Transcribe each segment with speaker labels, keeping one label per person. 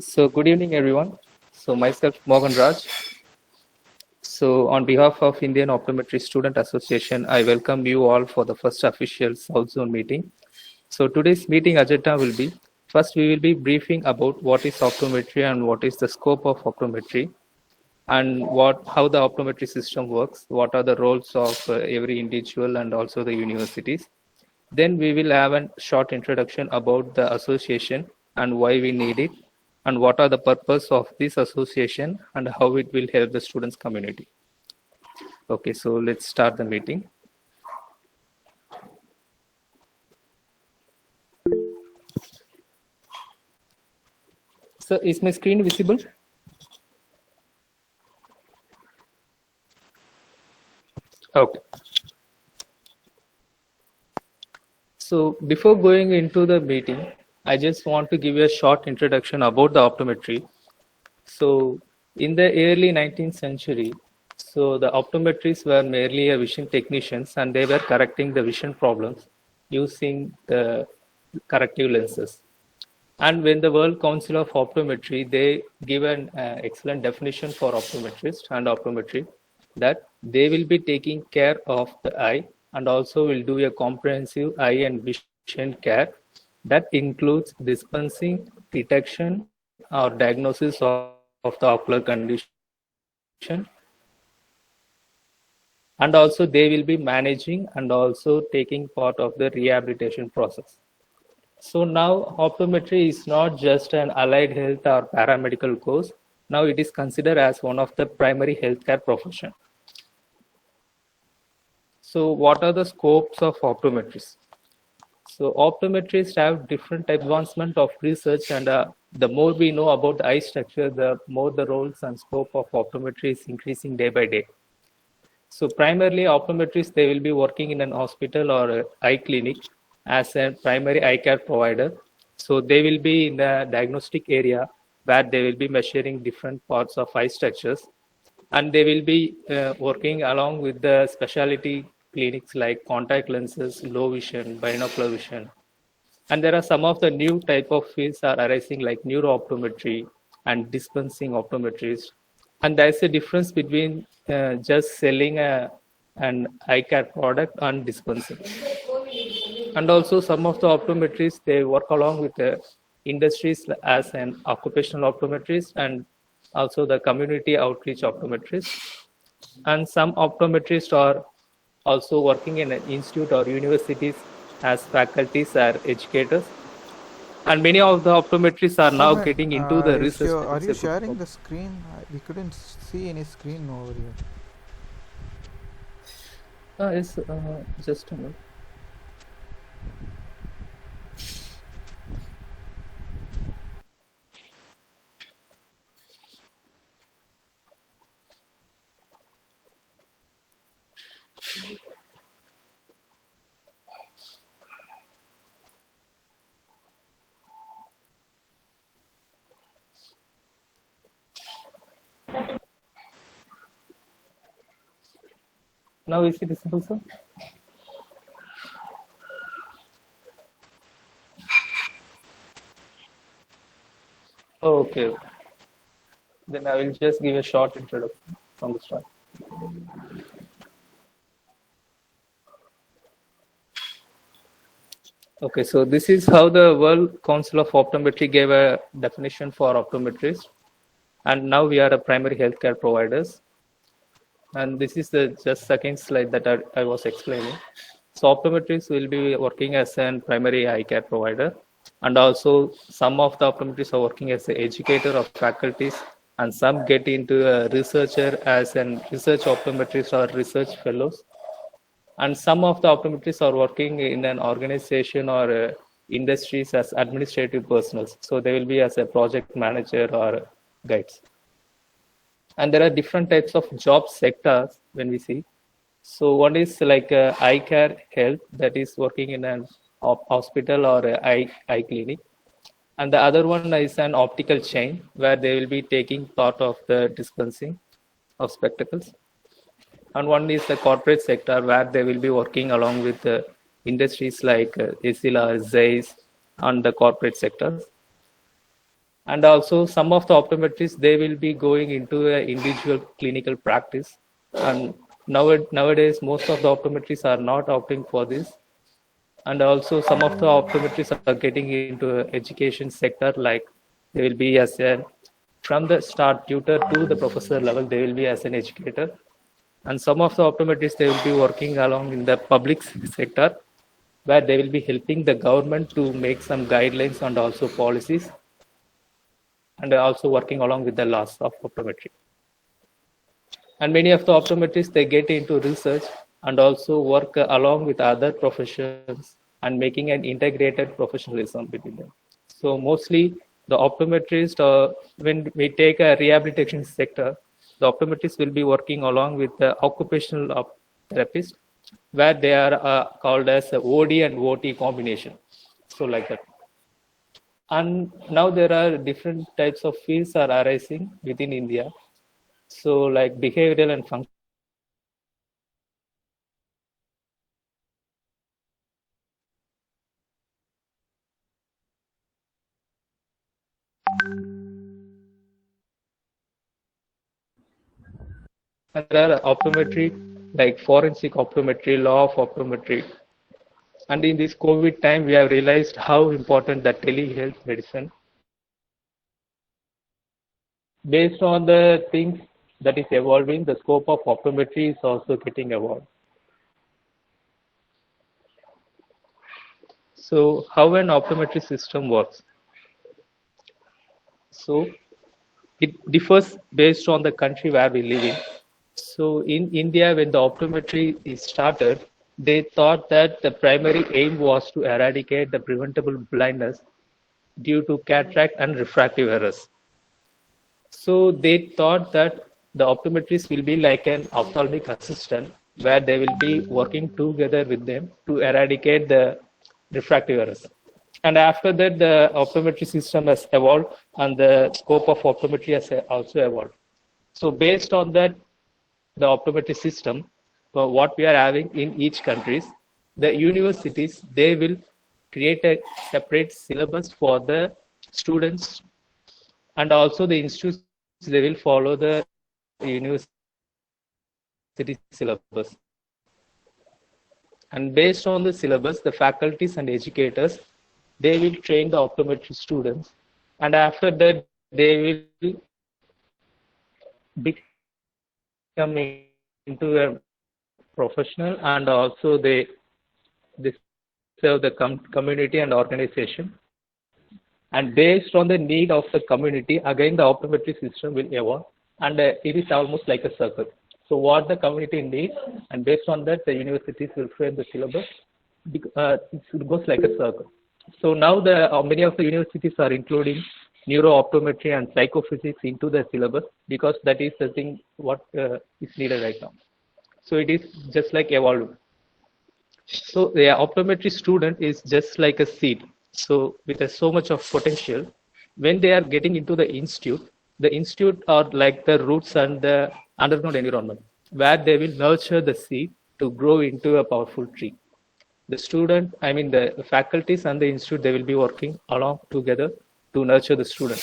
Speaker 1: So good evening, everyone. So myself, Mohan Raj. So on behalf of Indian Optometry Student Association, I welcome you all for the first official South Zone meeting. So today's meeting agenda will be, first we will be briefing about what is optometry and what is the scope of optometry and how the optometry system works, what are the roles of every individual and also the universities. Then we will have a short introduction about the association and why we need it, and what are the purpose of this association and how it will help the students community. Okay, so let's start the meeting. So is my screen visible? Okay. So before going into the meeting, I just want to give you a short introduction about the optometry. So in the early 19th century, so the optometrists were merely a vision technicians and they were correcting the vision problems using the corrective lenses. And when the World Council of Optometry, they give an excellent definition for optometrist and optometry, that they will be taking care of the eye and also will do a comprehensive eye and vision care that includes dispensing, detection, or diagnosis of the ocular condition. And also they will be managing and also taking part of the rehabilitation process. So now optometry is not just an allied health or paramedical course. Now it is considered as one of the primary healthcare profession. So what are the scopes of optometrists? So optometrists have different advancement of research, and the more we know about the eye structure, the more the roles and scope of optometry is increasing day by day. So primarily optometrists, they will be working in an hospital or a eye clinic as a primary eye care provider. So they will be in the diagnostic area where they will be measuring different parts of eye structures, and they will be working along with the specialty clinics like contact lenses, low vision, binocular vision. And there are some of the new type of fields are arising like neurooptometry and dispensing optometrists. And there is a difference between just selling an eye care product and dispensing. And also some of the optometrists, they work along with the industries as an occupational optometrist and also the community outreach optometrist. And some optometrists are also working in an institute or universities as faculties or educators. And many of the optometrists are now getting into the research.
Speaker 2: Are you sharing the screen? We couldn't see any screen over here.
Speaker 1: It's just a minute. Now is it visible, sir? Oh, okay. Then I will just give a short introduction from the start. Okay, so this is how the World Council of Optometry gave a definition for optometrists. And now we are a primary healthcare providers. And this is the just second slide that I was explaining. So optometrists will be working as a primary eye care provider. And also some of the optometrists are working as an educator of faculties, and some get into a researcher as an research optometrist or research fellows. And some of the optometrists are working in an organization or industries as administrative personnel. So they will be as a project manager or guides. And there are different types of job sectors when we see. So one is like eye care health, that is working in an hospital or eye clinic. And the other one is an optical chain where they will be taking part of the dispensing of spectacles. And one is the corporate sector where they will be working along with the industries like Esila, Zeiss, and the corporate sectors. And also some of the optometrists, they will be going into a individual clinical practice. And nowadays, most of the optometrists are not opting for this. And also some of the optometrists are getting into education sector, like they will be as a from the start tutor to the professor level, they will be as an educator. And some of the optometrists, they will be working along in the public sector, where they will be helping the government to make some guidelines and also policies, and also working along with the laws of optometry. And many of the optometrists, they get into research and also work along with other professions and making an integrated professionalism between them. So mostly the optometrist, when we take a rehabilitation sector, the optometrists will be working along with the occupational therapist, where they are called as a OD and OT combination. So like that. And now there are different types of fields are arising within India. So like behavioral and functional. And there are optometry, like forensic optometry, law of optometry. And in this COVID time, we have realized how important that telehealth medicine. Based on the things that is evolving, the scope of optometry is also getting evolved. So how an optometry system works? So it differs based on the country where we live in. So in India, when the optometry is started, they thought that the primary aim was to eradicate the preventable blindness due to cataract and refractive errors. So they thought that the optometrist will be like an ophthalmic assistant, where they will be working together with them to eradicate the refractive errors. And after that, the optometry system has evolved and the scope of optometry has also evolved. So based on that, the optometry system, what we are having in each countries, the universities, they will create a separate syllabus for the students, and also the institutes, they will follow the university syllabus. And based on the syllabus, the faculties and educators, they will train the optometry students, and after that they will become into a professional, and also they serve the community and organization. And based on the need of the community, again the optometry system will evolve, and it is almost like a circle. So what the community needs, and based on that, the universities will frame the syllabus. It goes like a circle. So now many of the universities are including neuro-optometry and psychophysics into the syllabus, because that is the thing what is needed right now. So it is just like evolving. So the optometry student is just like a seed. So with so much of potential, when they are getting into the institute are like the roots and the underground environment, where they will nurture the seed to grow into a powerful tree. The student, I mean the faculties and the institute, they will be working along together to nurture the student.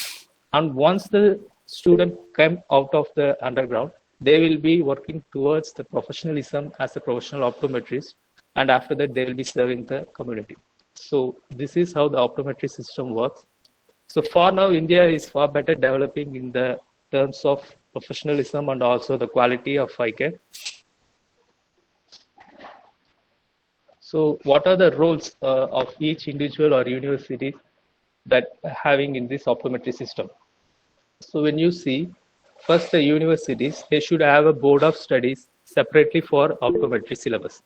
Speaker 1: And once the student come out of the underground, they will be working towards the professionalism as a professional optometrist, and after that they will be serving the community. So this is how the optometry system works. So far now, India is far better developing in the terms of professionalism and also the quality of eye care. So what are the roles of each individual or university that having in this optometry system? So when you see, first the universities, they should have a board of studies separately for optometry syllabus.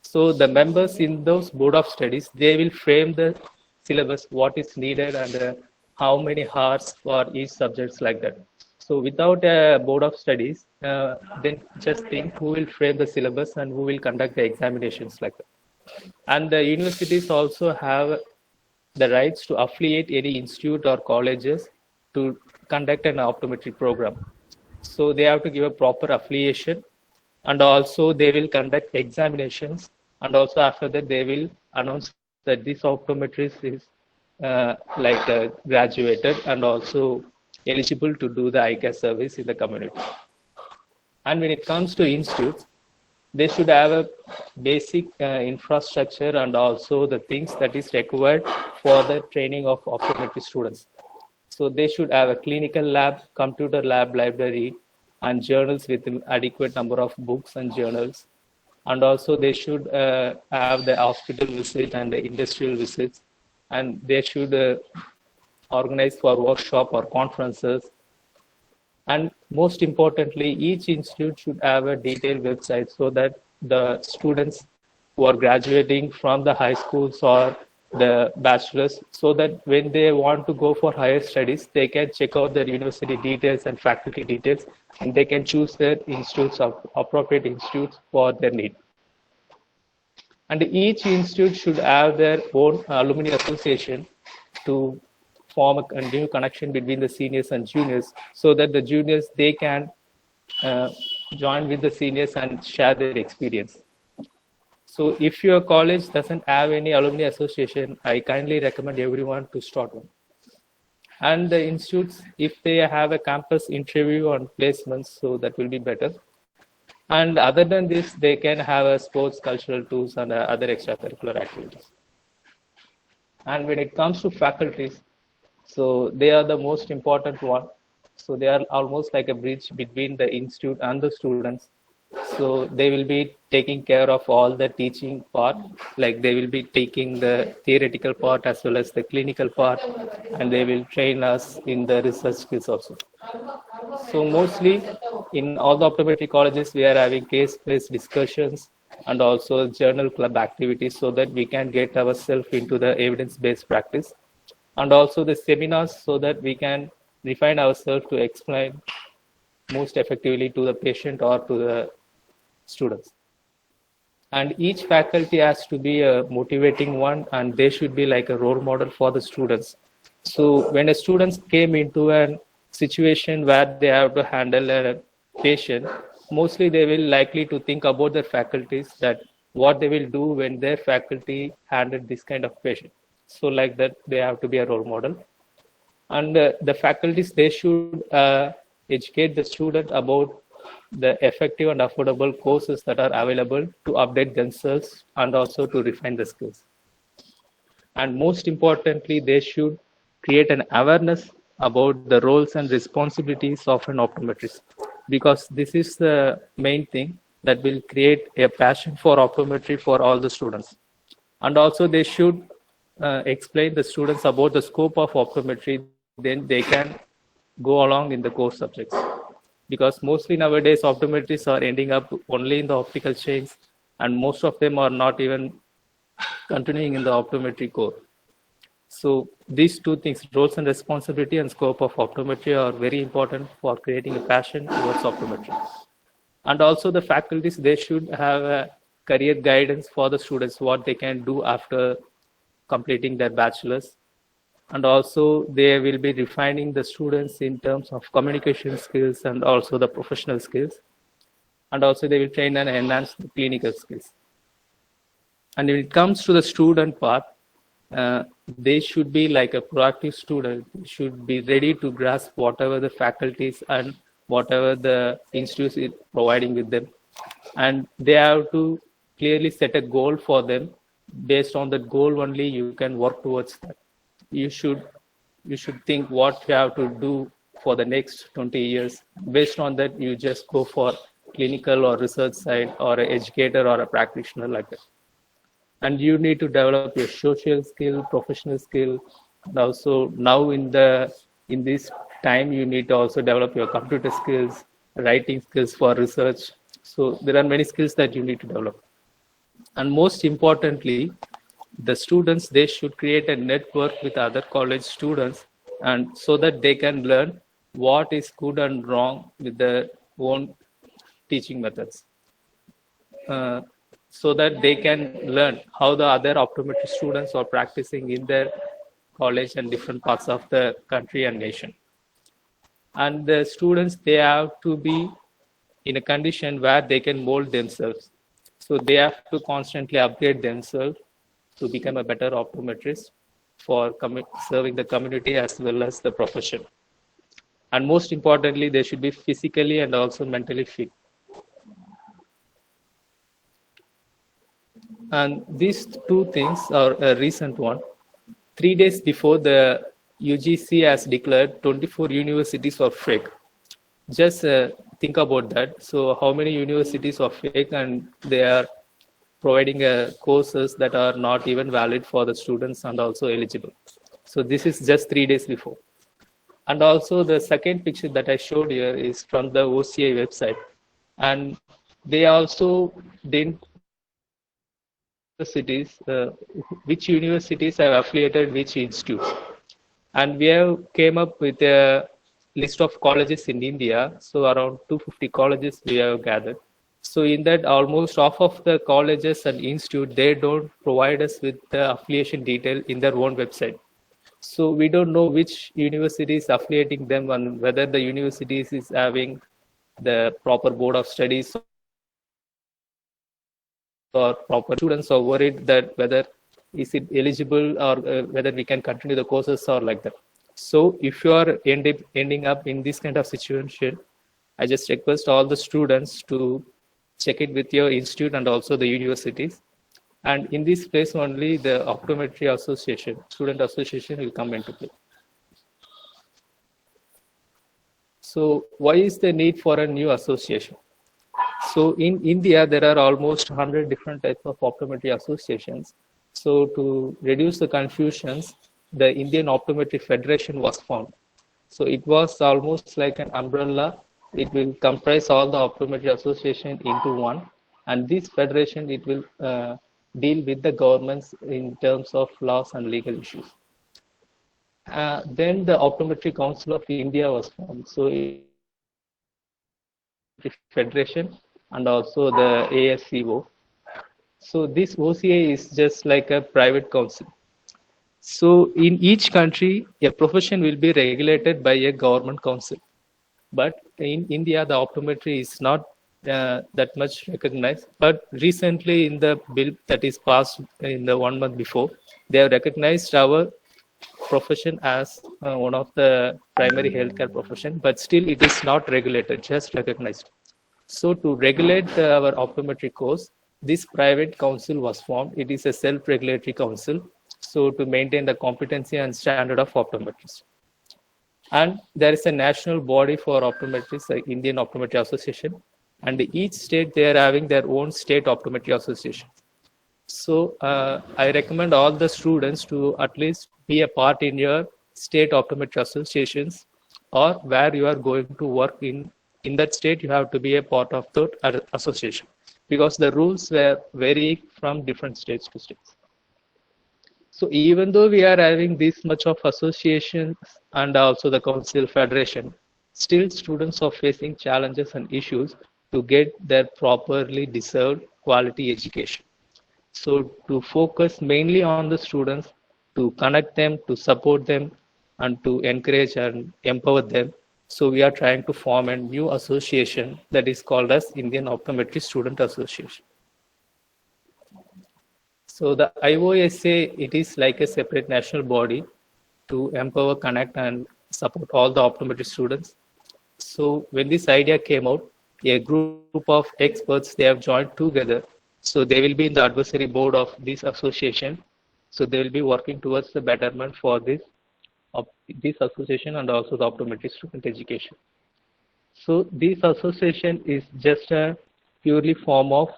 Speaker 1: So the members in those board of studies, they will frame the syllabus, what is needed, and how many hours for each subjects, like that. So without a board of studies, then just think who will frame the syllabus and who will conduct the examinations, like that. And the universities also have the rights to affiliate any institute or colleges to conduct an optometry program. So they have to give a proper affiliation, and also they will conduct examinations, and also after that they will announce that this optometrist is graduated and also eligible to do the eye care service in the community. And when it comes to institutes, they should have a basic infrastructure and also the things that is required for the training of optometry students. So they should have a clinical lab, computer lab, library, and journals with an adequate number of books and journals. And also they should have the hospital visit and the industrial visits, and they should organize for workshop or conferences. And most importantly, each institute should have a detailed website so that the students who are graduating from the high schools or the bachelors, so that when they want to go for higher studies, they can check out their university details and faculty details, and they can choose their institutes of appropriate institutes for their need. And each institute should have their own alumni association to form a new connection between the seniors and juniors, so that the juniors, they can join with the seniors and share their experience. So if your college doesn't have any alumni association, I kindly recommend everyone to start one. And the institutes, if they have a campus interview on placements, so that will be better. And other than this, they can have a sports, cultural tools, and other extracurricular activities. And when it comes to faculties, so they are the most important one. So they are almost like a bridge between the institute and the students. So they will be taking care of all the teaching part, like they will be taking the theoretical part as well as the clinical part, and they will train us in the research skills also. So mostly in all the optometry colleges, we are having case-based discussions and also journal club activities, so that we can get ourselves into the evidence-based practice, and also the seminars, so that we can refine ourselves to explain most effectively to the patient or to the students. And each faculty has to be a motivating one, and they should be like a role model for the students. So when the students came into a situation where they have to handle a patient, mostly they will likely to think about their faculties, that what they will do when their faculty handled this kind of patient. So like that, they have to be a role model. And the faculties, they should educate the student about the effective and affordable courses that are available to update themselves and also to refine the skills. And most importantly, they should create an awareness about the roles and responsibilities of an optometrist, because this is the main thing that will create a passion for optometry for all the students. And also they should explain the students about the scope of optometry, then they can go along in the core subjects. Because mostly nowadays optometrists are ending up only in the optical chains, and most of them are not even continuing in the optometry core. So these two things, roles and responsibility and scope of optometry, are very important for creating a passion towards optometry. And also the faculties, they should have a career guidance for the students, what they can do after completing their bachelor's. And also they will be refining the students in terms of communication skills and also the professional skills. And also they will train and enhance the clinical skills. And when it comes to the student part, they should be like a proactive student, should be ready to grasp whatever the faculties and whatever the institute is providing with them. And they have to clearly set a goal for them. Based on that goal only, you can work towards that. You should think what you have to do for the next 20 years. Based on that, you just go for clinical or research side, or an educator or a practitioner like that. And you need to develop your social skill, professional skill, and also now in this time, you need to also develop your computer skills, writing skills for research. So there are many skills that you need to develop. And most importantly, the students, they should create a network with other college students, and so that they can learn what is good and wrong with their own teaching methods, so that they can learn how the other optometry students are practicing in their college and different parts of the country and nation. And the students, they have to be in a condition where they can mold themselves. So they have to constantly upgrade themselves to become a better optometrist. for serving the community as well as the profession. And most importantly, they should be physically and also mentally fit. And these two things are a recent one. 3 days before, the UGC has declared 24 universities are fake. Just think about that. So how many universities are fake, and they are providing courses that are not even valid for the students and also eligible. So this is just 3 days before. And also the second picture that I showed here is from the OCI website. And they also didn't cities, which universities have affiliated which institutes. And we have came up with a list of colleges in India. So around 250 colleges we have gathered. So in that, almost half of the colleges and institute, they don't provide us with the affiliation detail in their own website. So we don't know which university is affiliating them and whether the universities is having the proper board of studies or proper. Students are worried that whether is it eligible or whether we can continue the courses or like that. So if you are ending up in this kind of situation, I just request all the students to check it with your institute and also the universities. And in this place only the optometry association, student association will come into play. So why is the need for a new association? So in India, there are almost 100 different types of optometry associations. So to reduce the confusions, the Indian Optometry Federation was formed. So it was almost like an umbrella. It will comprise all the optometry association into one. And this federation, it will deal with the governments in terms of laws and legal issues. Then the Optometry Council of India was formed. So Federation and also the ASCO. So this OCA is just like a private council. So in each country, a profession will be regulated by a government council. But in India, the optometry is not that much recognized. But recently in the bill that is passed in the 1 month before, they have recognized our profession as one of the primary healthcare profession, but still it is not regulated, just recognized. So to regulate our optometry course, this private council was formed. It is a self-regulatory council. So to maintain the competency and standard of optometrists. And there is a national body for optometrists, the Indian Optometry Association. And each state, they are having their own state optometry association. So I recommend all the students to at least be a part in your state optometry associations, or where you are going to work in that state, you have to be a part of the association, because the rules were vary from different states to states. So even though we are having this much of associations and also the council federation, still students are facing challenges and issues to get their properly deserved quality education. So to focus mainly on the students, to connect them, to support them, and to encourage and empower them. So we are trying to form a new association that is called as Indian Optometry Student Association. So the IOSA, it is like a separate national body to empower, connect, and support all the optometry students. So when this idea came out, a group of experts, they have joined together. So they will be in the advisory board of this association. So they will be working towards the betterment for this association and also the optometry student education. So this association is just a purely form of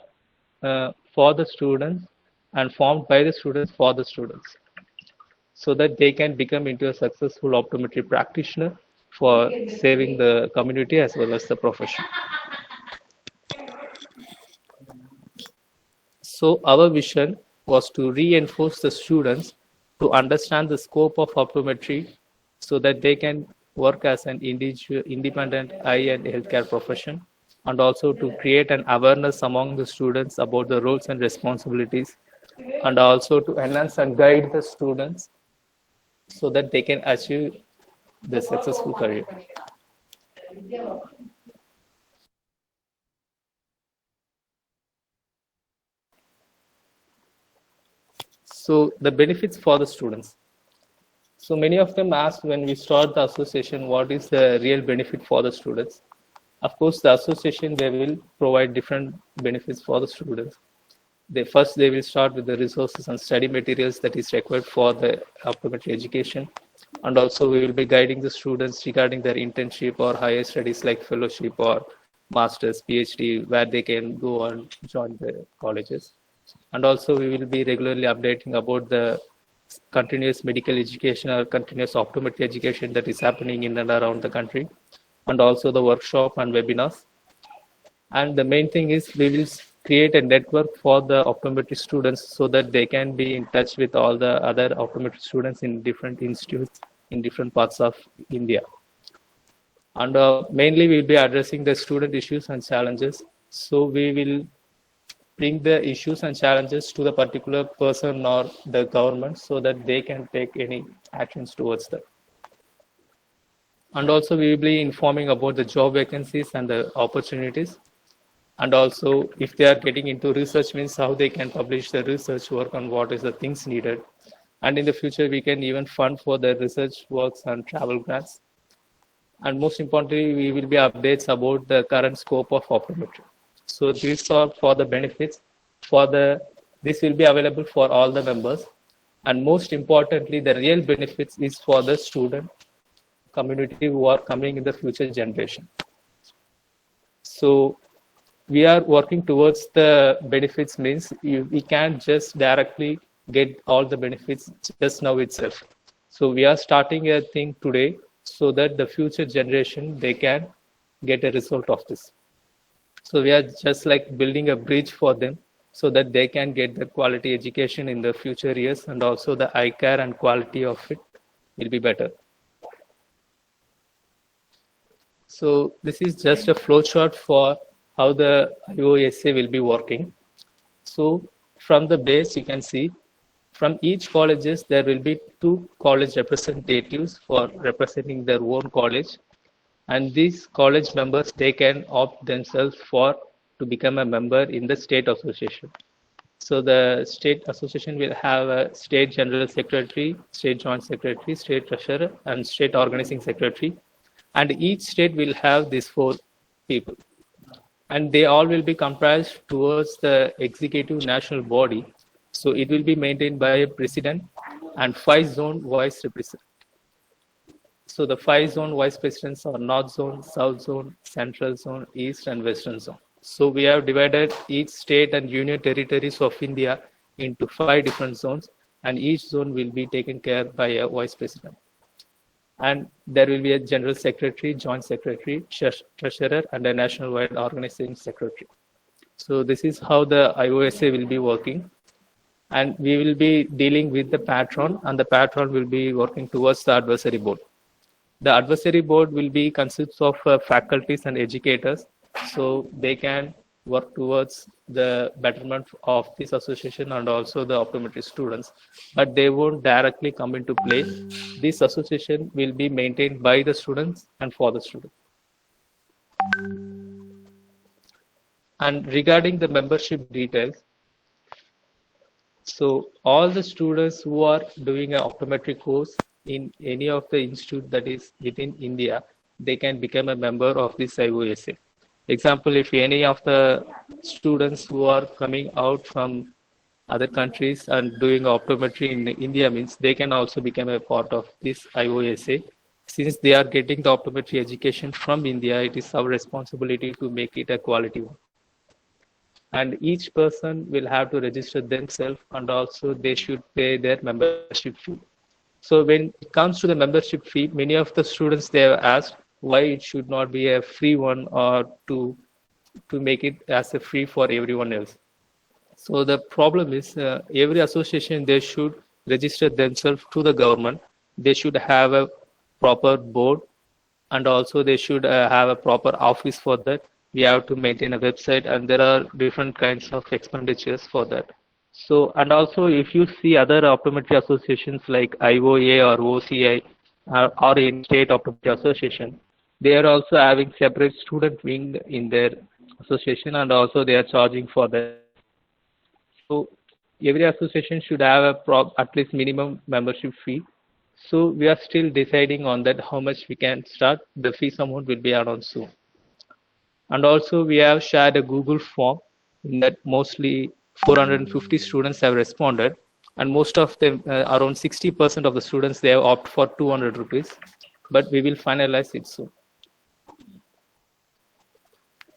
Speaker 1: for the students and formed by the students for the students, so that they can become into a successful optometry practitioner for saving the community as well as the profession. So our vision was to reinforce the students to understand the scope of optometry so that they can work as an independent eye and healthcare profession, and also to create an awareness among the students about the roles and responsibilities, and also to enhance and guide the students so that they can achieve the successful career. So the benefits for the students. So many of them ask when we start the association, what is the real benefit for the students? Of course, the association, they will provide different benefits for the students. They will start with the resources and study materials that is required for the optometry education. And also we will be guiding the students regarding their internship or higher studies like fellowship or master's, PhD, where they can go and join the colleges. And also we will be regularly updating about the continuous medical education or continuous optometry education that is happening in and around the country, and also the workshop and webinars. And the main thing is we will create a network for the optometry students so that they can be in touch with all the other optometry students in different institutes in different parts of India. And mainly we'll be addressing the student issues and challenges. So we will bring the issues and challenges to the particular person or the government so that they can take any actions towards that. And also we will be informing about the job vacancies and the opportunities. And also if they are getting into research, means how they can publish the research work on what is the things needed. And in the future, we can even fund for the research works and travel grants. And most importantly, we will be updates about the current scope of optometry. So these are for the benefits. This will be available for all the members. And most importantly, the real benefits is for the student community who are coming in the future generation. So we are working towards the benefits, means we can't just directly get all the benefits just now itself. So we are starting a thing today so that the future generation, they can get a result of this. So we are just like building a bridge for them so that they can get the quality education in the future years, and also the eye care and quality of it will be better. So this is just a flowchart for how the IOSA will be working. So from the base, you can see from each colleges, there will be 2 college representatives for representing their own college. And these college members, they can opt themselves to become a member in the state association. So the state association will have a state general secretary, state joint secretary, state treasurer, and state organizing secretary. And each state will have these 4 people. And they all will be comprised towards the executive national body. So it will be maintained by a president and 5 zone vice presidents. So the 5 zone vice presidents are North Zone, South Zone, Central Zone, East and Western Zone. So we have divided each state and union territories of India into 5 different zones, and each zone will be taken care by a vice president. And there will be a general secretary, joint secretary, treasurer, and a national-wide organizing secretary. So this is how the IOSA will be working. And we will be dealing with the patron, and the patron will be working towards the advisory board. The advisory board will be consists of faculties and educators, so they can work towards the betterment of this association and also the optometry students, but they won't directly come into play. This association will be maintained by the students and for the students. And regarding the membership details, so all the students who are doing an optometry course in any of the institute that is within India, they can become a member of this IOSA. Example, if any of the students who are coming out from other countries and doing optometry in India, means they can also become a part of this IOSA. Since they are getting the optometry education from India, it is our responsibility to make it a quality one. And each person will have to register themselves, and also they should pay their membership fee. So when it comes to the membership fee, many of the students, they have asked why it should not be a free one, or to make it as a free for everyone else. So the problem is every association, they should register themselves to the government. They should have a proper board, and also they should have a proper office for that. We have to maintain a website, and there are different kinds of expenditures for that. So, and also if you see other optometry associations like IOA or OCI or in state optometry association, they are also having separate student wing in their association, and also they are charging for that. So every association should have at least minimum membership fee. So we are still deciding on that how much we can start. The fees amount will be announced soon. And also we have shared a Google form in that mostly 450 students have responded, and most of them, around 60% of the students, they have opted for 200 rupees, but we will finalize it soon.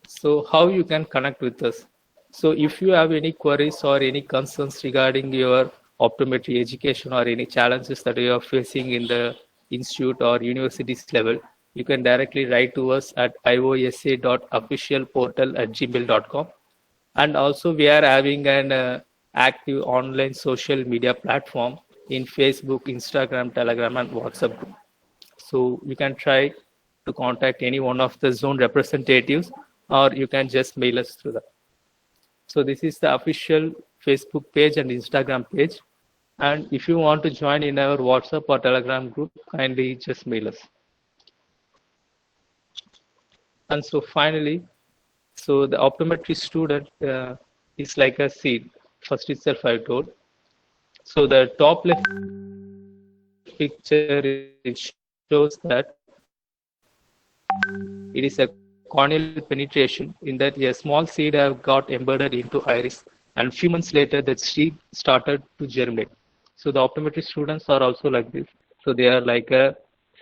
Speaker 1: So how you can connect with us? So if you have any queries or any concerns regarding your optometry education or any challenges that you are facing in the institute or universities level, you can directly write to us at iosa.officialportal@gmail.com. And also we are having an active online social media platform in Facebook, Instagram, Telegram, and WhatsApp group. So you can try to contact any one of the zone representatives, or you can just mail us through that. So this is the official Facebook page and Instagram page. And if you want to join in our WhatsApp or Telegram group, kindly just mail us. And so finally, so the optometry student is like a seed. First itself I told. So the top left picture, it shows that it is a corneal penetration, in that a small seed have got embedded into iris, and few months later that seed started to germinate. So the optometry students are also like this. So they are like a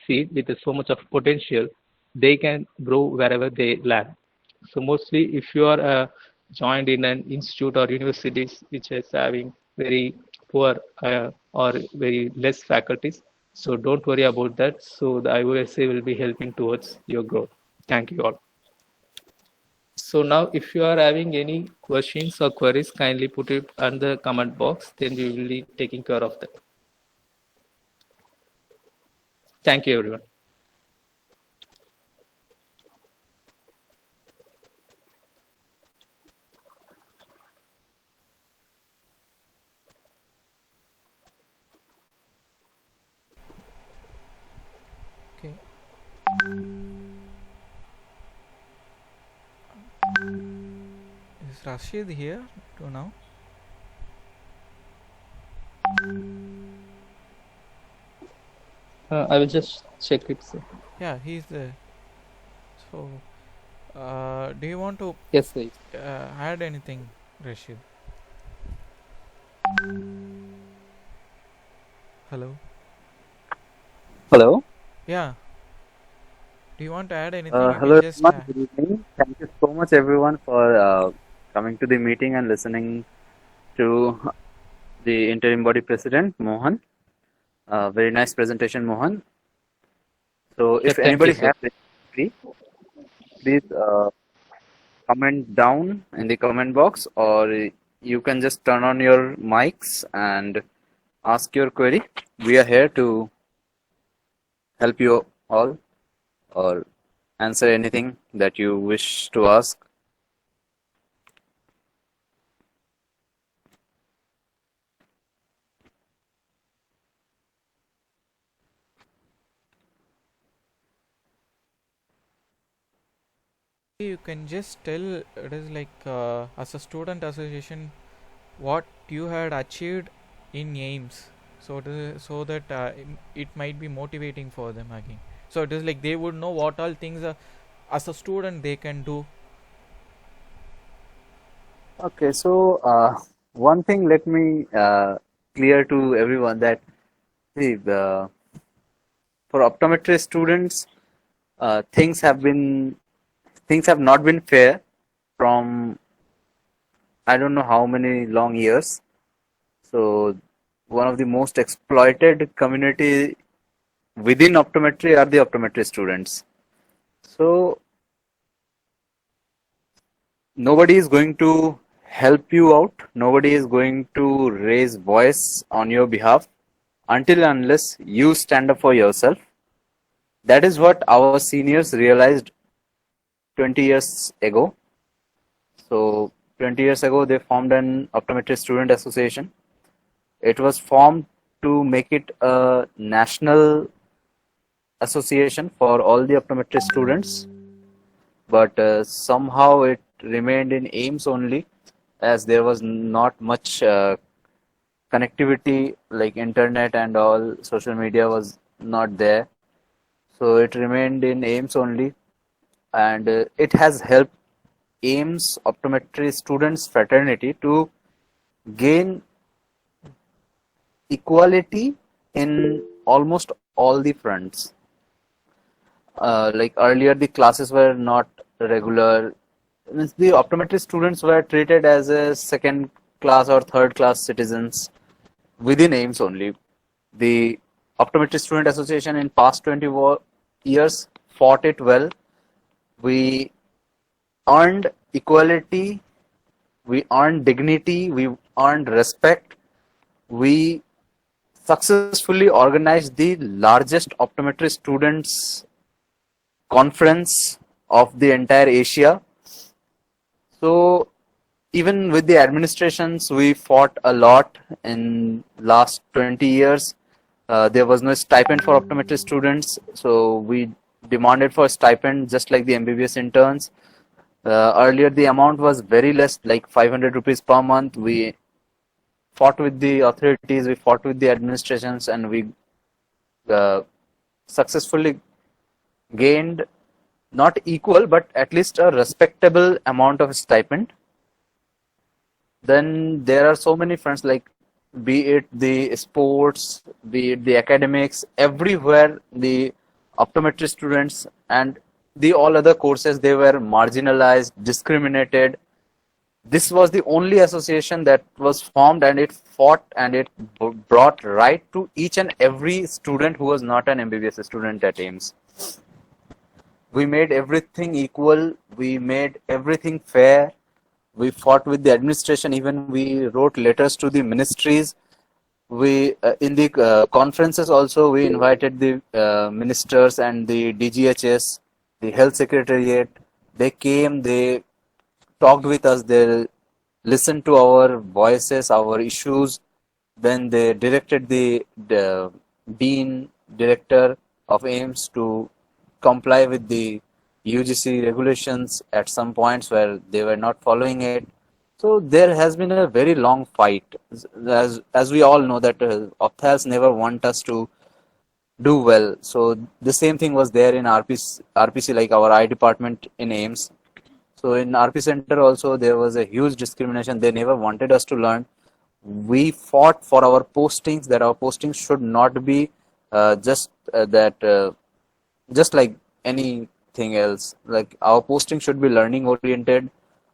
Speaker 1: seed with so much of potential. They can grow wherever they land. So mostly if you are joined in an institute or universities which is having very poor or very less faculties, so don't worry about that. So the IOSA will be helping towards your growth. Thank you all. So now if you are having any questions or queries, kindly put it on the comment box, then we will be taking care of that. Thank you everyone.
Speaker 2: Okay. Is Rashid here to now?
Speaker 1: I will just check it. Sir.
Speaker 2: Yeah, he's there. So, do you want to
Speaker 1: Yes, sir.
Speaker 2: add anything, Rashid? Hello?
Speaker 3: Hello.
Speaker 2: Yeah. Do you want to add anything? You
Speaker 3: Hello,
Speaker 2: can just
Speaker 3: everyone. Good evening. Thank you so much, everyone, for coming to the meeting and listening to the interim body president, Mohan. Very nice presentation, Mohan. So, if
Speaker 1: Thank
Speaker 3: anybody
Speaker 1: you, sir.
Speaker 3: has any query, please comment down in the comment box, or you can just turn on your mics and ask your query. We are here to help you all, or answer anything that you wish to ask.
Speaker 2: you can just tell it is like as a student association what you had achieved in aims, so so that it might be motivating for them again. So it is like they would know what all things as a student they can do.
Speaker 3: Okay, so one thing, let me clear to everyone that see, for optometry students, things have not been fair from I don't know how many long years. So one of the most exploited community within optometry are the optometry students. So nobody is going to help you out. Nobody is going to raise voice on your behalf until unless you stand up for yourself. That is what our seniors realized 20 years ago. So 20 years ago, they formed an optometry student association. It was formed to make it a national association for all the optometry students, but somehow it remained in aims only, as there was not much connectivity like internet and all social media was not there. So it remained in AIMS only, and it has helped AIMS optometry students fraternity to gain equality in almost all the fronts. Like earlier, the classes were not regular. Means the optometry students were treated as a second class or third class citizens within AIMS only. The Optometry Student Association in past 20 years fought it well. We earned equality, we earned dignity, we earned respect. We successfully organized the largest optometry students conference of the entire Asia. So even with the administrations, we fought a lot in last 20 years. There was no stipend for optometry students, so we demanded for stipend just like the MBBS interns. Earlier, the amount was very less, like 500 rupees per month. We fought with the authorities, we fought with the administrations, and we successfully gained not equal, but at least a respectable amount of stipend. Then there are so many fronts, like be it the sports, be it the academics, everywhere the optometry students and the all other courses, they were marginalized, discriminated. This was the only association that was formed, and it fought and it brought right to each and every student who was not an MBBS student at AIMS. We made everything equal, we made everything fair. We fought with the administration, even we wrote letters to the ministries. We in the conferences also, we invited the ministers and the DGHS, the health secretariat. They came, they talked with us, they listened to our voices, our issues. Then they directed the dean, director of AIMS to comply with the UGC regulations at some points where they were not following it. So there has been a very long fight. As we all know that Opthals never want us to do well. So the same thing was there in RPC, like our eye department in AIMS. So in RP Center also there was a huge discrimination. They never wanted us to learn. We fought for our postings, that our postings should not be just like anything else. Like our posting should be learning oriented.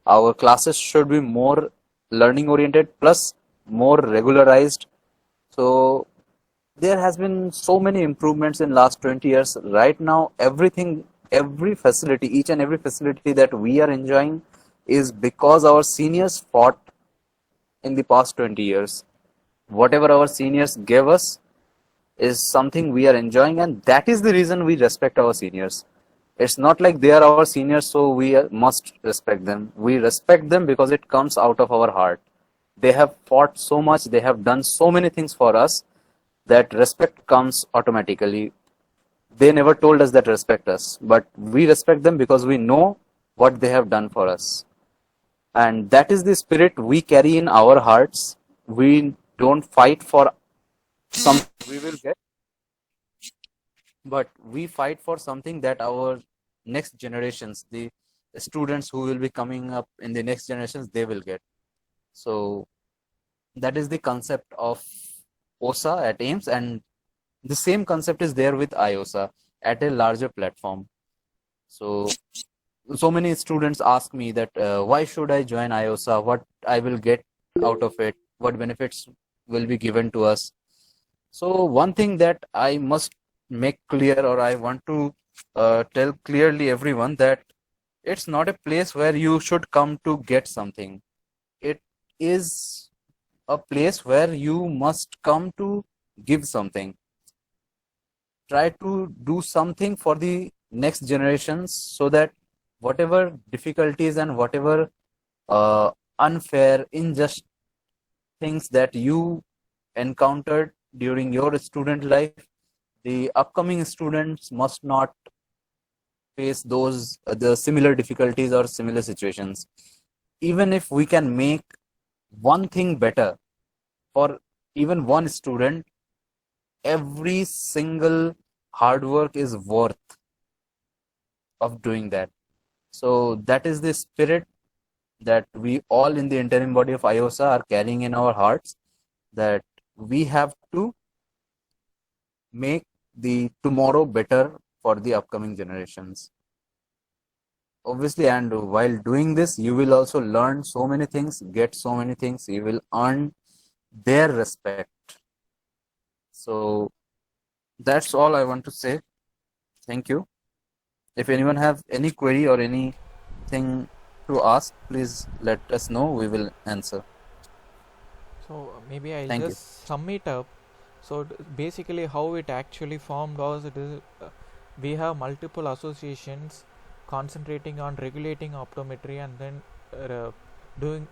Speaker 3: Our classes should be more learning oriented plus more regularized. So there has been so many improvements in last 20 years. Right now, every facility, each and every facility that we are enjoying is because our seniors fought in the past 20 years. Whatever our seniors gave us is something we are enjoying, and that is the reason we respect our seniors. It's not like they are our seniors, so we must respect them. We respect them because it comes out of our heart. They have fought so much, they have done so many things for us that respect comes automatically. They never told us that respect us, but we respect them because we know what they have done for us. And that is the spirit we carry in our hearts. We don't fight for something we will get, but we fight for something that our next generations, the students who will be coming up in the next generations, they will get. So that is the concept of OSA at AIMS, and the same concept is there with IOSA at a larger platform. So many students ask me that why should I join IOSA, what I will get out of it, what benefits will be given to us. So one thing that I must make clear, or I want to tell clearly everyone, that it's not a place where you should come to get something. It is a place where you must come to give something. Try to do something for the next generations, so that whatever difficulties and whatever unfair, unjust things that you encountered during your student life, the upcoming students must not face those the similar difficulties or similar situations. Even if we can make one thing better for even one student, every single hard work is worth of doing that. So that is the spirit that we all in the interim body of IOSA are carrying in our hearts, that we have to make the tomorrow better for the upcoming generations. Obviously, and while doing this, you will also learn so many things, get so many things, you will earn their respect. So that's all I want to say. Thank you. If anyone have any query or anything to ask, please let us know. We will answer.
Speaker 2: So maybe I'll
Speaker 3: Thank you.
Speaker 2: just sum it up. So basically, how it actually formed was, it is we have multiple associations concentrating on regulating optometry and then doing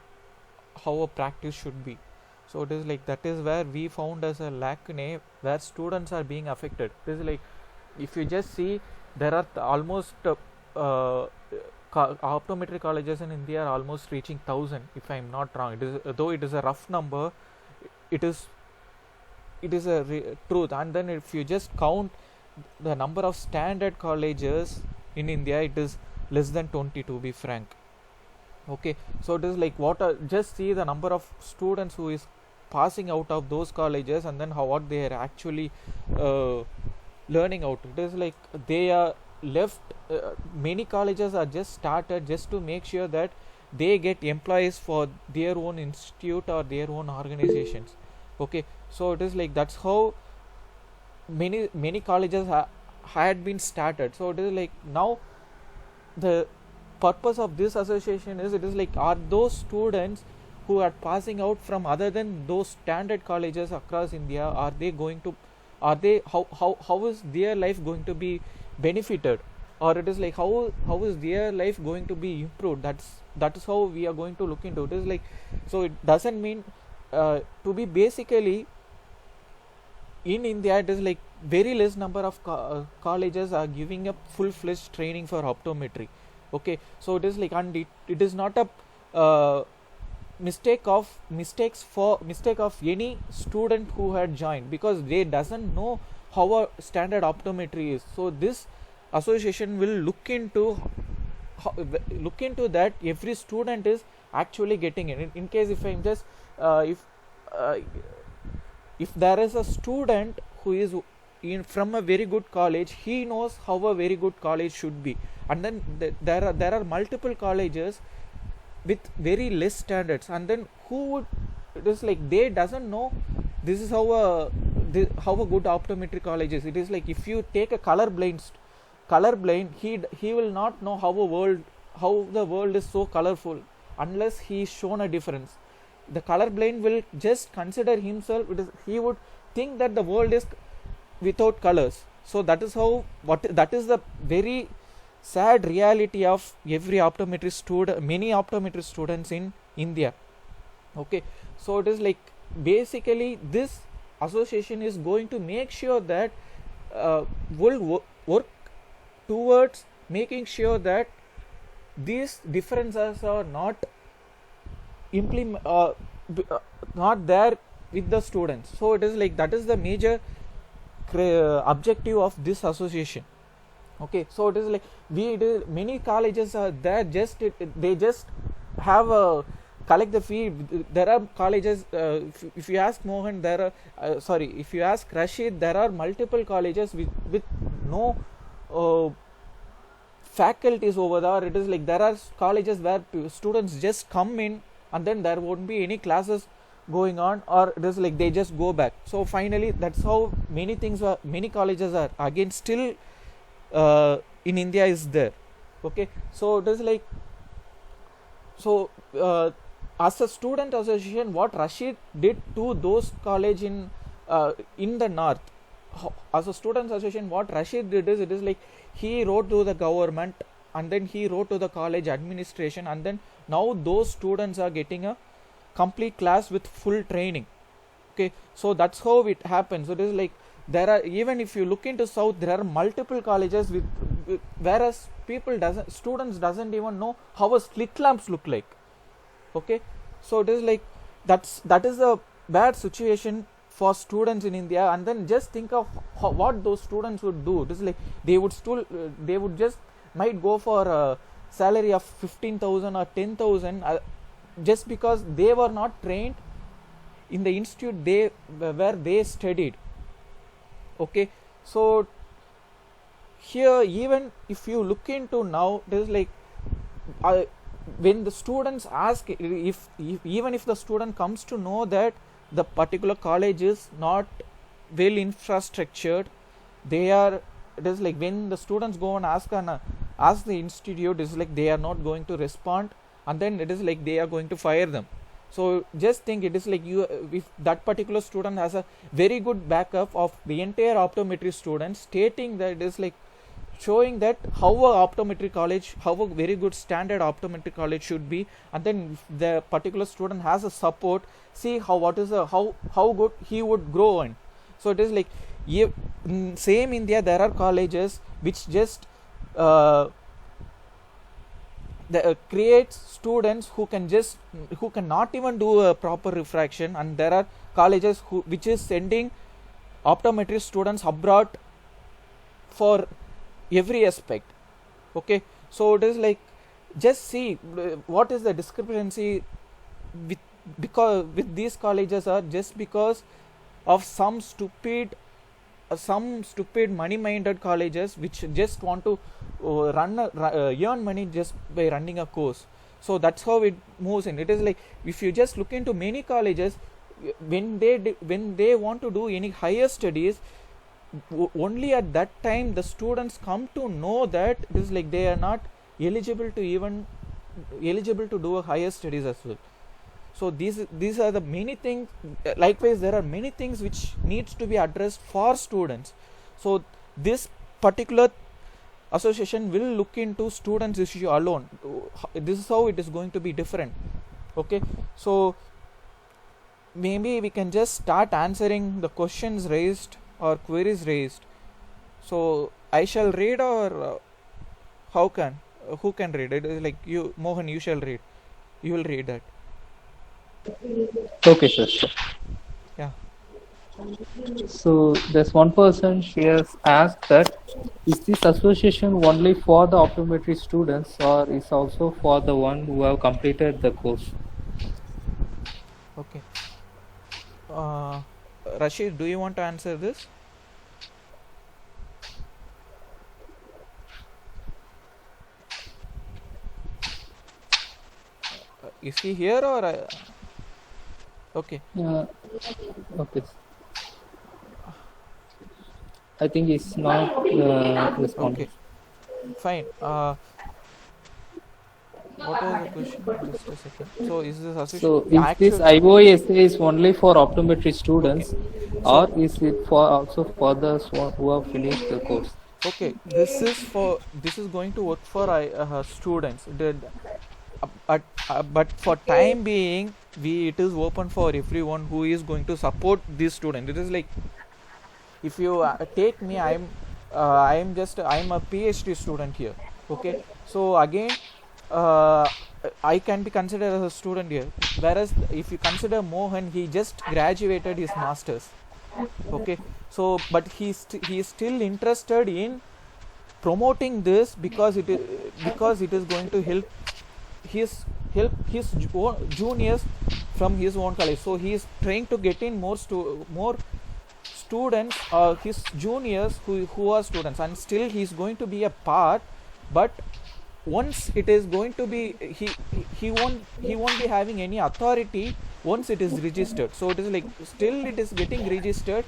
Speaker 2: how a practice should be. So it is like that is where we found as a lacune where students are being affected. It is like, if you just see, there are almost optometry colleges in India are almost reaching 1,000, if I am not wrong. It is, though it is a rough number, it is a truth. And then if you just count the number of standard colleges in India, it is less than 20, to be frank. Okay, so it is like just see the number of students who is passing out of those colleges, and then what they are actually learning out. It is like they are left, many colleges are just started just to make sure that they get employees for their own institute or their own organizations. Okay, so it is like that's how many colleges had been started. So it is like, now the purpose of this association is, it is like, are those students who are passing out from other than those standard colleges across India, how is their life going to be benefited, or it is like how is their life going to be improved? That is how we are going to look into it. It is like, so it doesn't mean to be basically in India, it is like very less number of colleges are giving up full-fledged training for optometry. Okay, so it is like, and it is not a mistake of any student who had joined, because they doesn't know how a standard optometry is. So this association will look into that every student is actually getting it. In case if I'm just if there is a student who is from a very good college, he knows how a very good college should be. And then there are multiple colleges with very less standards, and then it is like they doesn't know this is how a good optometry college is. It is like, if you take a colorblind, he will not know how the world is so colorful unless he is shown a difference. The colorblind will just consider himself, he would think that the world is without colors. So that is that is the very sad reality of every optometry student, many optometry students in India. Okay, so it is like, basically this association is going to make sure that will work towards making sure that these differences are not not there with the students. So it is like, that is the major objective of this association. Okay, so it is like, many colleges are there, they just have a collect the fee. There are colleges, if you ask Mohan, if you ask Rashid, there are multiple colleges with no faculties over there. It is like, there are colleges where students just come in and then there won't be any classes going on, or it is like they just go back. So finally, that's how many colleges are again still in India is there. Okay, so it is like, so as a student association, what Rashid did to those college in the north, as a student association, what Rashid did is, it is like, he wrote to the government and then he wrote to the college administration, and then now those students are getting a complete class with full training. Okay, so that's how it happens. So it is like, there are, even if you look into south, there are multiple colleges with whereas students doesn't even know how a slit lamps look like. Okay, so it is like, that is the bad situation for students in India, and then just think of what those students would do. It is like they would just might go for a salary of 15,000 or 10,000 just because they were not trained in the institute where they studied. Okay, so here, even if you look into now, it is like when the students ask, even if the student comes to know that the particular college is not well infrastructured, it is like when the students go and ask the institute, it is like they are not going to respond, and then it is like they are going to fire them. So just think, it is like if that particular student has a very good backup of the entire optometry students stating that, it is like showing that how a very good standard optometry college should be, and then if the particular student has a support, see how good he would grow in. So it is like same India, there are colleges which just creates students who cannot even do a proper refraction, and there are colleges which is sending optometry students abroad for every aspect. Okay, so it is like, just see what is the discrepancy with these colleges are just because of some stupid money-minded colleges which just want to earn money just by running a course. So that's how it moves in. It is like, if you just look into many colleges, when they want to do any higher studies, only at that time the students come to know that it is like they are not eligible to do a higher studies as well. So these are the many things. Likewise, there are many things which needs to be addressed for students. So this particular association will look into students issue alone. This is how it is going to be different. Okay, so maybe we can just start answering the questions raised or queries raised. So I shall read, or who can read it? Like you, Mohan, you shall read. You will read that.
Speaker 1: Okay, sir. Sure.
Speaker 2: Yeah.
Speaker 1: So there's one person, she has asked that, is this association only for the optometry students or is also for the one who have completed the course?
Speaker 2: Okay. Rashid, do you want to answer this? Is he here or okay?
Speaker 1: Okay. I think he's not responding.
Speaker 2: Okay, fine. What was the question? Just a second. So is this association?
Speaker 1: So is this IOSA is only for optometry students,
Speaker 2: okay,
Speaker 1: or is it also for those who have finished the course?
Speaker 2: Okay, this is going to work for students. But for time being, it is open for everyone who is going to support this student. It is like, if you take me, I'm a PhD student here. Okay, so again, I can be considered as a student here. Whereas if you consider Mohan, he just graduated his masters. Okay, so but he is still interested in promoting this because it is going to help his juniors from his own college. So he is trying to get in more students, his juniors who are students, and still he is going to be a part. But once it is going to be, he won't be having any authority once it is registered. So it is like, still it is getting registered,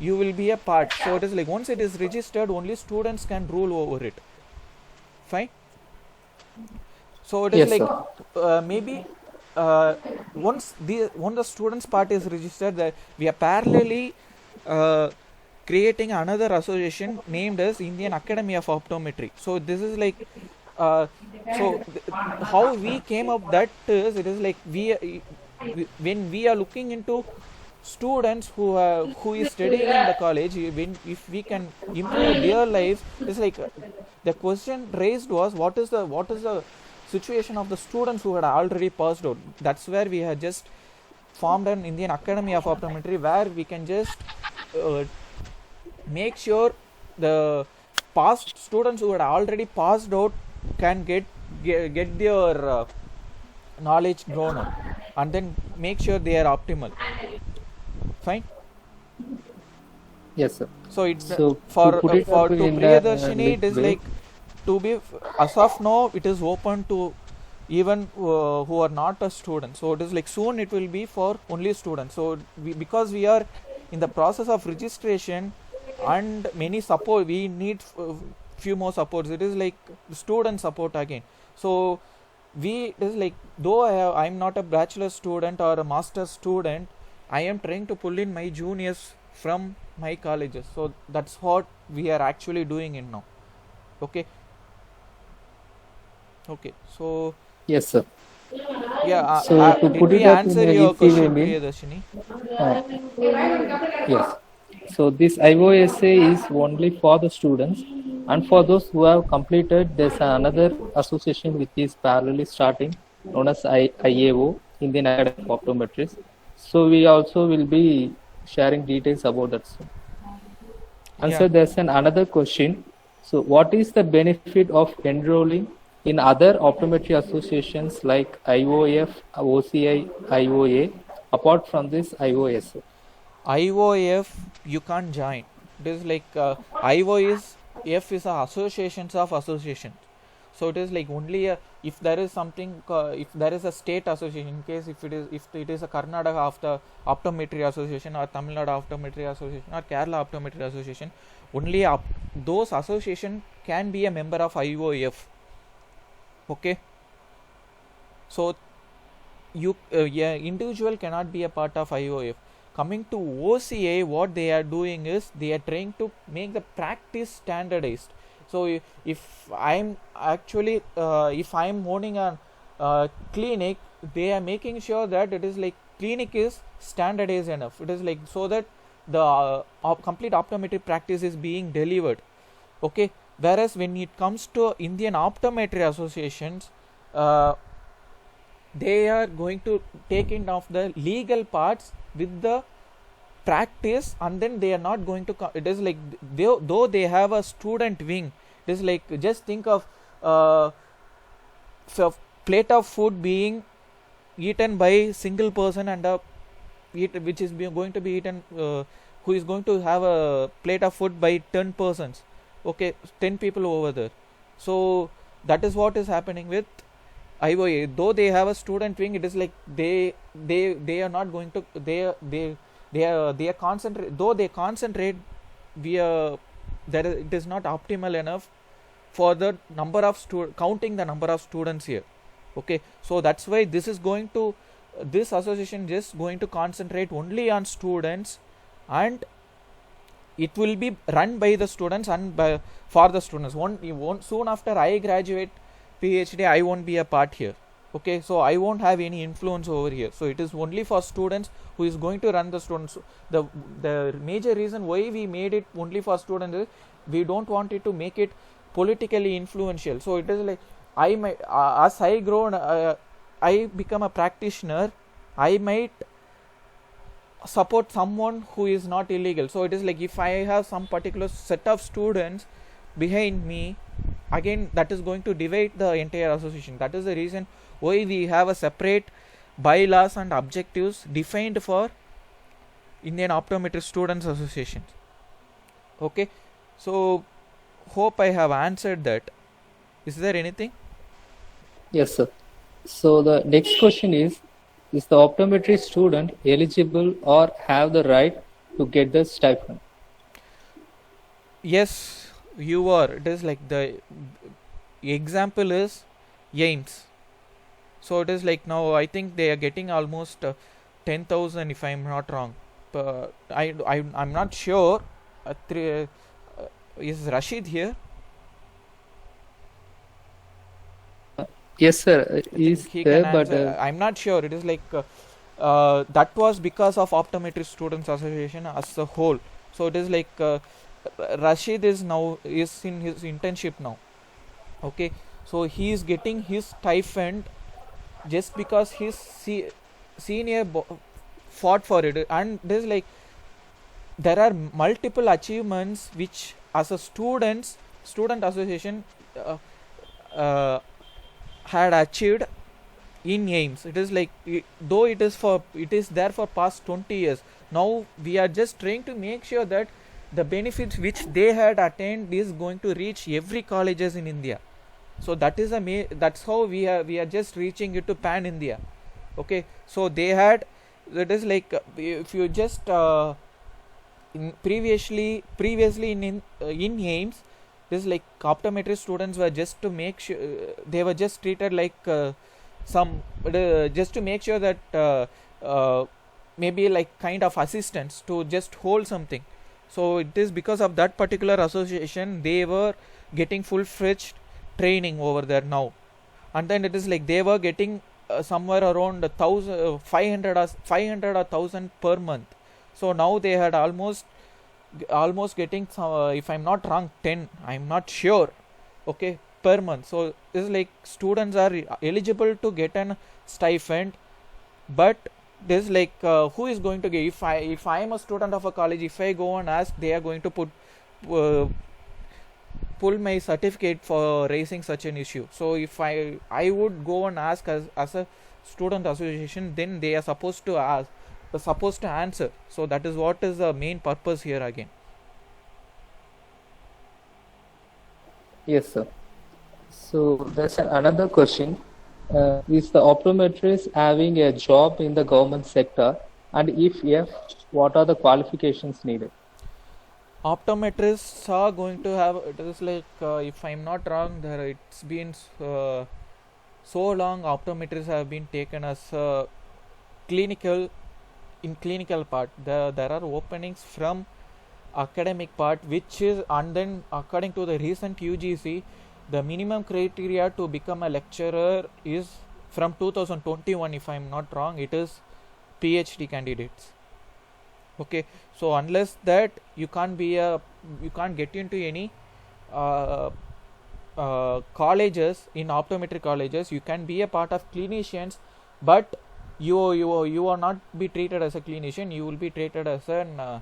Speaker 2: you will be a part. So it is like, once it is registered, only students can rule over it. Fine. So it is
Speaker 1: Yes,
Speaker 2: like maybe once the students part is registered, that we are parallelly creating another association named as Indian Academy of Optometry. So this is like how we came up that is, it is like when we are looking into students who is studying in the college, if we can improve their lives, it's like the question raised was, what is the situation of the students who had already passed out. That's where we had just formed an Indian Academy of Optometry where we can just make sure the past students who had already passed out can get their knowledge grown up, and then make sure they are optimal. Fine.
Speaker 1: Yes, sir.
Speaker 2: So it's
Speaker 1: So
Speaker 2: for
Speaker 1: to put it
Speaker 2: for
Speaker 1: up
Speaker 2: to
Speaker 1: in
Speaker 2: Priyadarshini,
Speaker 1: a
Speaker 2: it is
Speaker 1: way,
Speaker 2: like to be as of now it is open to even who are not a student. So it is like soon it will be for only students. So because we are in the process of registration and many support, we need few more supports. It is like student support again. So it is like, though I'm not a bachelor student or a master student, I am trying to pull in my juniors from my colleges. So that's what we are actually doing in now. Okay. So
Speaker 1: yes, sir.
Speaker 2: yeah,
Speaker 1: So to
Speaker 2: did
Speaker 1: put
Speaker 2: we
Speaker 1: it up in
Speaker 2: answer
Speaker 1: an
Speaker 2: your
Speaker 1: easy
Speaker 2: question,
Speaker 1: way,
Speaker 2: Priyadarshini?
Speaker 1: yes. So this IOSA is only for the students, and for those who have completed, there's another association which is parallelly starting, known as IAO, Indian Academy of Optometrists. So we also will be sharing details about that soon. And
Speaker 2: Yeah.
Speaker 1: so there's another question. So what is the benefit of enrolling in other optometry associations like IOF, OCI, IOA, apart from this IOSA?
Speaker 2: IOF you can't join. It is like IOF is a associations of associations. So it is like only if there is something, if there is a state association, in case if it is a Karnataka of the Optometry Association, or Tamil Nadu Optometry Association, or Kerala Optometry Association, only those association can be a member of IOF. Okay. So individual cannot be a part of IOF. Coming to OCA, what they are doing is they are trying to make the practice standardized. So if I'm actually if I'm owning a clinic, they are making sure that it is like clinic is standardized enough. It is like so that the complete optometry practice is being delivered. Okay. Whereas when it comes to Indian Optometry Associations, they are going to take in of the legal parts with the practice, and then they are not going to it is like though they have a student wing, it is like just think of plate of food being eaten by single person and which is going to be eaten who is going to have a plate of food by 10 persons. Okay, 10 people over there. So that is what is happening with IOA. Though they have a student wing, it is like they are not going to they are concentrate. Though they concentrate, it is not optimal enough for the number of counting the number of students here. Okay, so that's why this association just going to concentrate only on students, and it will be run by the students and for the students. Soon after I graduate PhD, I won't be a part here. Okay, so I won't have any influence over here. So it is only for students who is going to run the students. The major reason why we made it only for students is we don't want it to make it politically influential. So it is like as I grow, I become a practitioner, I might support someone who is not illegal. So it is like if I have some particular set of students behind me, again that is going to divide the entire association. That is the reason why we have a separate bylaws and objectives defined for Indian Optometry Students Association. Okay, so hope I have answered that. Is there anything?
Speaker 1: Yes, sir. So the next question is the optometry student eligible or have the right to get the stipend?
Speaker 2: Yes, you are. It is like the example is AIMS. So it is like now I think they are getting almost 10,000 if I'm not wrong. I'm not sure. Is Rashid here?
Speaker 1: Yes, sir. He's
Speaker 2: He
Speaker 1: there,
Speaker 2: can
Speaker 1: but
Speaker 2: answer. I'm not sure. It is like that was because of Optometry Students Association as a whole. So it is like Rashid is in his internship now. Okay, so he is getting his stipend just because his senior fought for it, and there's like there are multiple achievements which as a student association uh, uh, had achieved in AIMS. It is like though it is there for past 20 years. Now we are just trying to make sure that the benefits which they had attained is going to reach every colleges in India. So that is that's how we are just reaching it to pan India. Okay, so they had, that is like if you just previously in AIMS, this like optometry students were just to make sure they were just treated like just to make sure that maybe like kind of assistants to just hold something. So it is because of that particular association they were getting full-fledged training over there now, and then it is like they were getting somewhere around 500 or 1000 per month. So now they had almost getting if I'm not wrong 10, I'm not sure, okay, per month. So this is like students are eligible to get an stipend, but this like who is going to get, if I am a student of a college, if I go and ask, they are going to pull my certificate for raising such an issue. So if I would go and ask as a student association, then they are supposed to answer. So that is what is the main purpose here again.
Speaker 1: Yes, sir. So there's another question. Is the optometrist having a job in the government sector? And if yes, what are the qualifications needed?
Speaker 2: Optometrists are going to have, it is like if I'm not wrong, it's been so long optometrists have been taken as clinical part. There are openings from academic part, which is, and then according to the recent UGC, the minimum criteria to become a lecturer is from 2021, if I'm not wrong, it is PhD candidates. Okay, so unless that you can't get into any colleges, in optometry colleges. You can be a part of clinicians, but you are not be treated as a clinician. You will be treated as an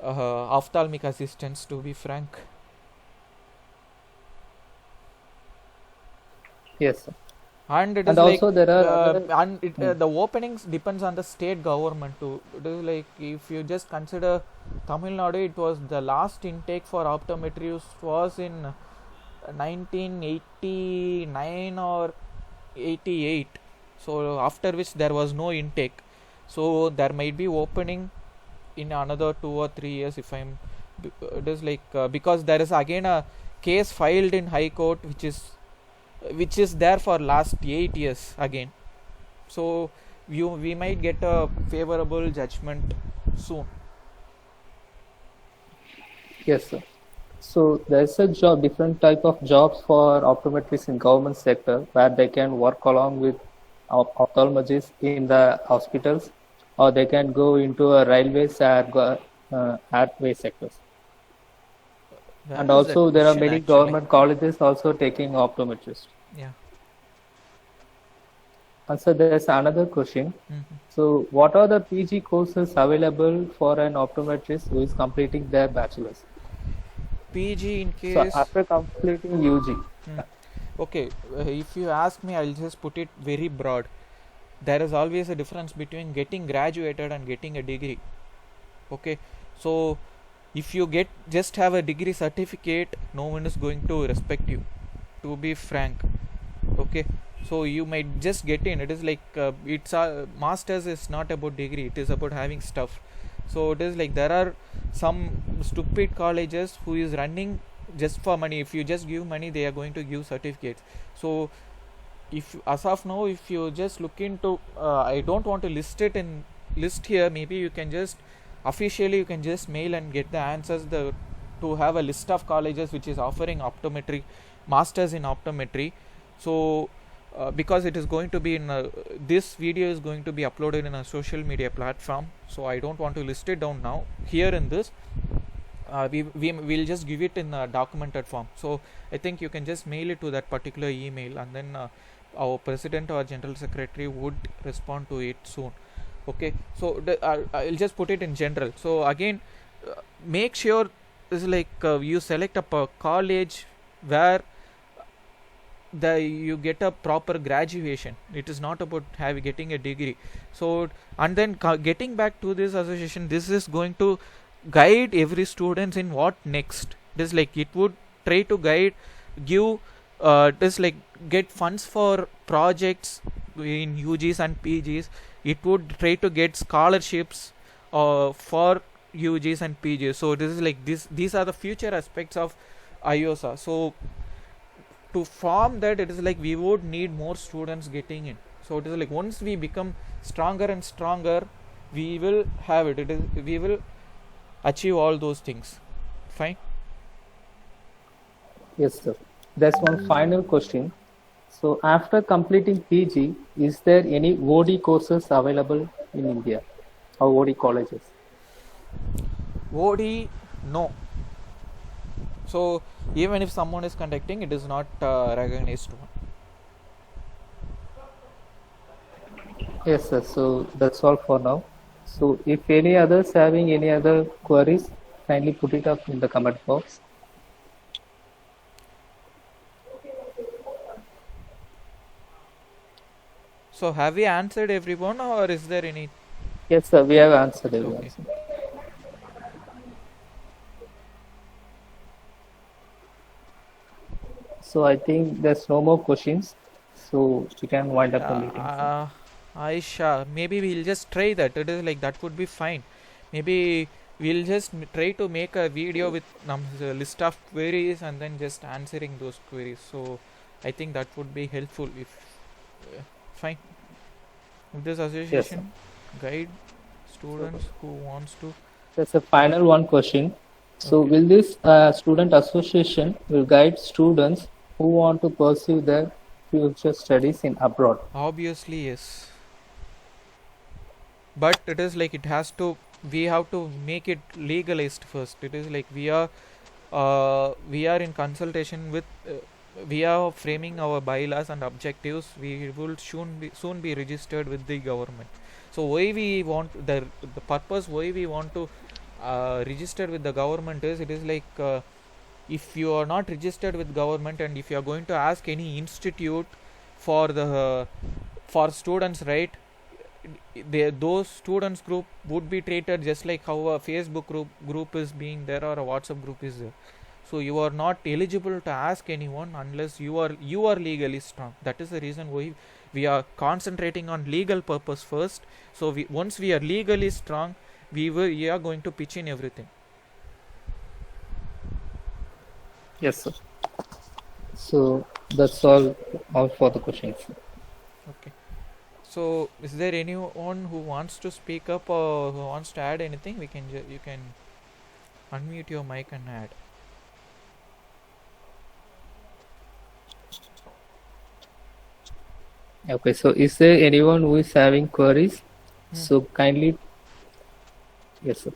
Speaker 2: ophthalmic assistants, to be frank.
Speaker 1: Yes, sir.
Speaker 2: And it
Speaker 1: And
Speaker 2: is
Speaker 1: also
Speaker 2: like
Speaker 1: there are
Speaker 2: the openings depends on the state government too. It is like if you just consider Tamil Nadu, it was the last intake for optometry was in 1989 or 88. So after which there was no intake. So there might be opening in another 2 or 3 years, if I'm. It is like because there is again a case filed in High Court which is there for last 8 years again. So we might get a favorable judgment soon.
Speaker 1: Yes, sir. So there's a different type of jobs for optometrists in government sector where they can work along with ophthalmologists in the hospitals, or they can go into a railways or airway sectors. And also there are many government colleges also taking optometrists.
Speaker 2: Yeah.
Speaker 1: And so there's another question.
Speaker 2: Mm-hmm.
Speaker 1: So what are the PG courses available for an optometrist who is completing their bachelor's?
Speaker 2: PG in case.
Speaker 1: So after completing UG.
Speaker 2: Okay, if you ask me, I'll just put it very broad. There is always a difference between getting graduated and getting a degree. Okay, so if you just have a degree certificate, no one is going to respect you, to be frank. Okay, so you might just get in. It is like it's a masters is not about degree, it is about having stuff. So it is like there are some stupid colleges who is running just for money. If you just give money, they are going to give certificates. So if as of now, if you just look into I don't want to list here, maybe you can just officially you can just mail and get the answers to have a list of colleges which is offering optometry, masters in optometry. So because it is going to be in this video is going to be uploaded in a social media platform, so I don't want to list it down now here in this. We'll just give it in a documented form. So I think you can just mail it to that particular email, and then our president or general secretary would respond to it soon. Okay, so I'll just put it in general. So again, make sure is like you select a college where you get a proper graduation. It is not about getting a degree. So and then getting back to this association, this is going to guide every student in what next. This like it would try to give this like get funds for projects in UGs and PGs. It would try to get scholarships for UGs and PGs. So this is like these are the future aspects of IOSA. So to form that, it is like we would need more students getting in. So it is like once we become stronger and stronger, we will have it. We will achieve all those things. Fine.
Speaker 1: Yes, sir. There's one final question. So after completing PG, is there any OD courses available in India or OD colleges?
Speaker 2: OD, no. So even if someone is conducting, it is not recognized one.
Speaker 1: Yes, sir. So that's all for now. So if any others having any other queries, kindly put it up in the comment box.
Speaker 2: So have we answered everyone, or is there any?
Speaker 1: Yes, sir. We have answered everyone.
Speaker 2: Okay.
Speaker 1: Sir. So I think there's no more questions. So we can wind up the meeting. Sir.
Speaker 2: Aisha, maybe we'll just try that. It is like that would be fine. Maybe we'll just try to make a video with a list of queries and then just answering those queries. So I think that would be helpful. If fine, if this association guide students who wants to.
Speaker 1: There's a final one question. So
Speaker 2: Okay.
Speaker 1: will this student association will guide students who want to pursue their future studies in abroad?
Speaker 2: Obviously yes, but it is like we have to make it legalized first. It is like we are in consultation with we are framing our bylaws and objectives. We will soon be registered with the government. So why we want the purpose why we want to register with the government is, it is like if you are not registered with government, and if you are going to ask any institute for for students, right, those students group would be treated just like how a Facebook group is being there, or a WhatsApp group is there. So you are not eligible to ask anyone unless you are legally strong. That is the reason why we are concentrating on legal purpose first. So once we are legally strong, we are going to pitch in everything.
Speaker 1: Yes, sir. So that's all for the questions.
Speaker 2: Okay. So is there anyone who wants to speak up or who wants to add anything? You can unmute your mic and add.
Speaker 1: Okay, so is there anyone who is having queries? So kindly, yes, sir.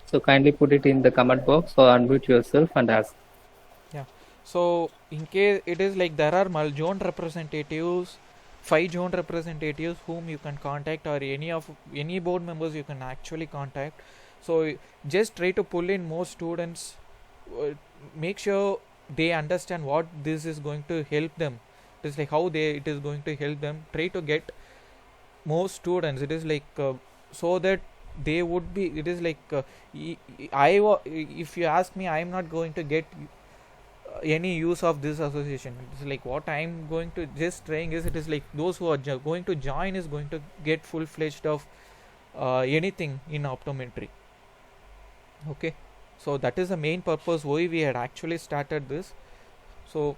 Speaker 1: So kindly put it in the comment box or unmute yourself and ask.
Speaker 2: Yeah. So in case it is like there are zone representatives, 5 zone representatives whom you can contact, or any board members you can actually contact. So just try to pull in more students. Make sure they understand what this is going to help them. It is like how it is going to help them. Try to get more students. It is like so that they would be. It is like if you ask me, I am not going to get any use of this association. It's like what I am going to just trying is, it is like those who are going to join is going to get full-fledged of anything in optometry. Okay, so that is the main purpose why we had actually started this. So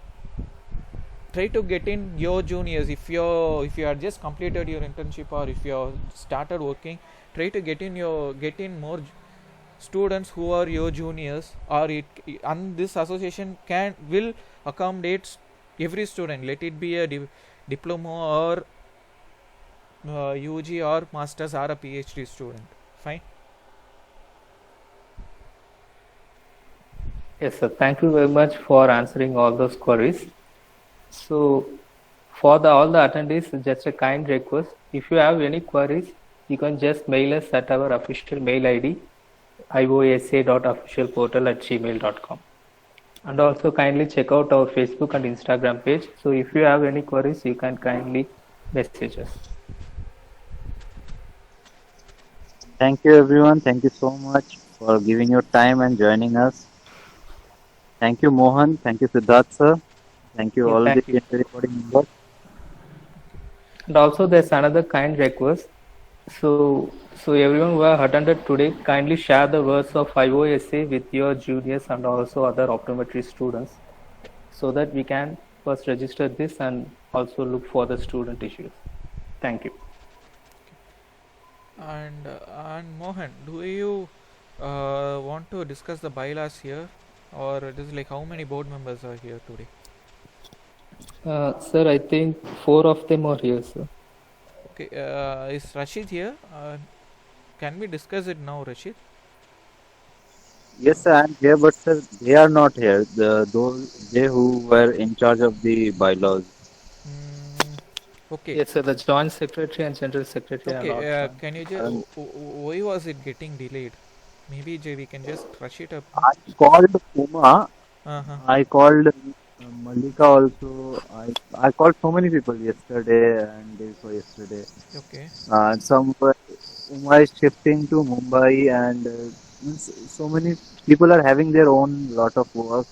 Speaker 2: try to get in your juniors. If you are just completed your internship, or if you are started working, try to get in more students who are your juniors, or and this association will accommodate every student, let it be a diploma or UG or masters or a PhD student. Fine.
Speaker 1: Yes, sir. Thank you very much for answering all those queries. So For all the attendees, just a kind request. If you have any queries, you can just mail us at our official mail ID, iosa.officialportal@gmail.com. And also kindly check out our Facebook and Instagram page. So if you have any queries, you can kindly message us.
Speaker 3: Thank you, everyone. Thank you so much for giving your time and joining us. Thank you, Mohan. Thank you, Siddharth sir. Thank you,
Speaker 1: Yeah,
Speaker 3: all
Speaker 1: thank
Speaker 3: the
Speaker 1: you.
Speaker 3: recording members.
Speaker 1: And also there's another kind request. So everyone who have attended today, kindly share the words of IOSA with your juniors and also other optometry students, so that we can first register this and also look for the student issues. Thank you.
Speaker 2: And Mohan, do you want to discuss the bylaws here, or it is like how many board members are here today?
Speaker 1: Sir, I think 4 of them are here, sir.
Speaker 2: Okay, is Rashid here? Can we discuss it now, Rashid?
Speaker 3: Yes, sir, I'm here, but sir, they are not here. They who were in charge of the bylaws.
Speaker 2: Okay.
Speaker 1: Yes, sir. The joint secretary and general secretary are not.
Speaker 2: Okay, can you just why was it getting delayed? Maybe we can just rush it up.
Speaker 3: I called Uma.
Speaker 2: Uh-huh.
Speaker 3: I called Malika also. I called so many people yesterday and day before yesterday.
Speaker 2: Okay.
Speaker 3: Uma is shifting to Mumbai, and so many people are having their own lot of work.